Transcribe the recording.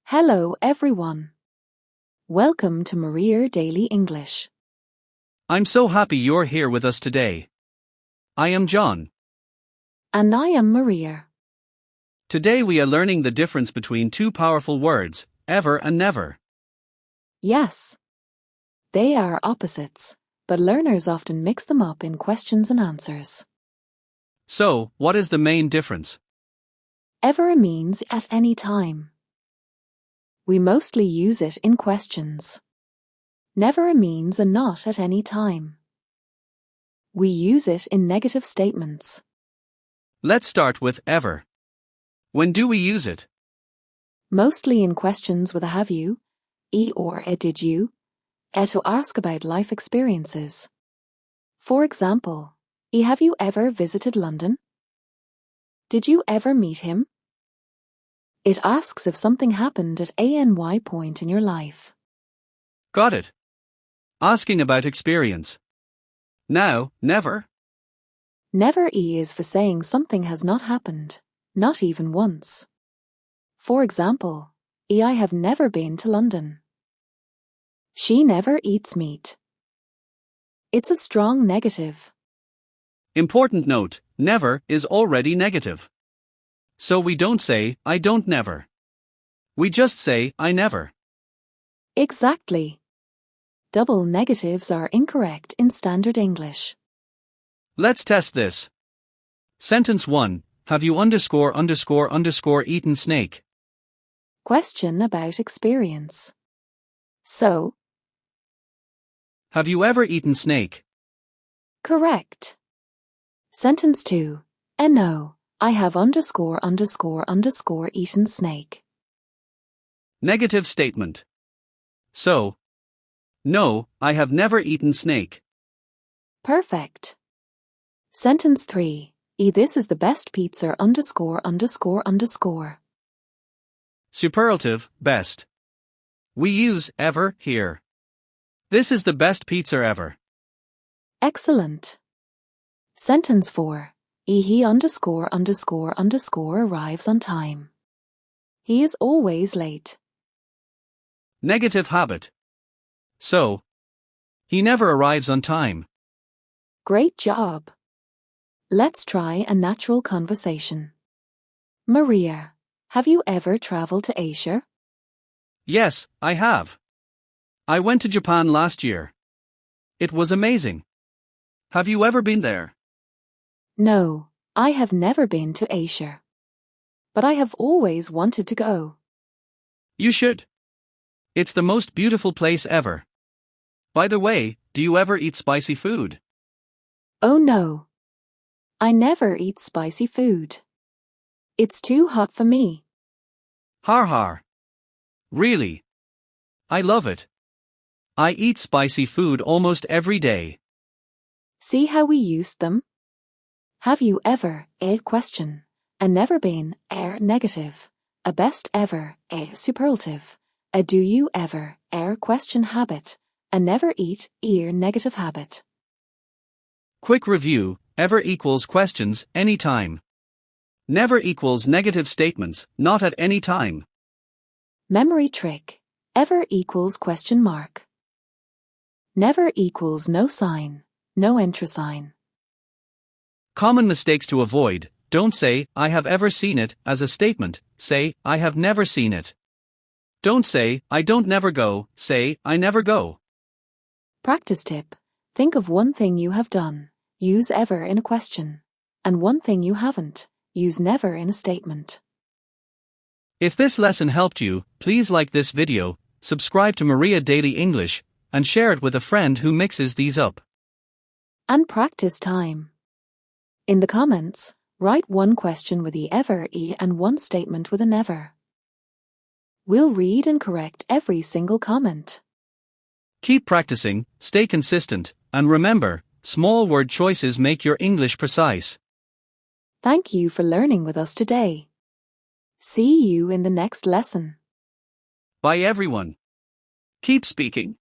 Hello everyone. Welcome to Maria Daily English. I'm so happy you're here with us today. I am John. And I am Maria. Today we are learning the difference between two powerful words, ever and never. Yes. They are opposites, but learners often mix them up in questions and answers. So, what is the main difference? Ever means at any time. We mostly use it in questions. Never means a not at any time. We use it in negative statements. Let's start with ever. When do we use it? Mostly in questions with a have you, or a did you, to ask about life experiences. For example, have you ever visited London? Did you ever meet him? It asks if something happened at any point in your life. Got it. Asking about experience. Now, never. Never is for saying something has not happened, not even once. For example, I have never been to London. She never eats meat. It's a strong negative. Important note, never is already negative. So we don't say, I don't never. We just say, I never. Exactly. Double negatives are incorrect in standard English. Let's test this. Sentence 1. Have you eaten snake? Question about experience. So, Have you ever eaten snake? correct. Sentence 2. No, I have eaten snake. Negative statement. So, no, I have never eaten snake. Perfect. Sentence 3. This is the best pizza Superlative, best. We use ever here. This is the best pizza ever. Excellent. Sentence 4. He arrives on time. He is always late. Negative habit. So, he never arrives on time. Great job. Let's try a natural conversation. Maria, have you ever traveled to Asia? Yes, I have. I went to Japan last year. It was amazing. Have you ever been there? No, I have never been to Asia. But I have always wanted to go. You should. It's the most beautiful place ever. By the way, do you ever eat spicy food? Oh no. I never eat spicy food. It's too hot for me. Har har. Really? I love it. I eat spicy food almost every day. See how we used them? Have you ever, a question, a never been, a negative, a best ever, a superlative, a do you ever, a question habit, a never eat, negative habit. Quick review, ever equals questions, anytime. Never equals negative statements, not at any time. Memory trick, ever equals question mark. Never equals no sign, no entry sign. Common mistakes to avoid, don't say, I have ever seen it, as a statement, say, I have never seen it. Don't say, I don't never go, say, I never go. Practice tip, think of one thing you have done, use ever in a question, and one thing you haven't, use never in a statement. If this lesson helped you, please like this video, subscribe to Maria Daily English, and share it with a friend who mixes these up. And practice time. In the comments, write one question with the ever and one statement with a never. We'll read and correct every single comment. Keep practicing, stay consistent, and remember, small word choices make your English precise. Thank you for learning with us today. See you in the next lesson. Bye everyone. Keep speaking.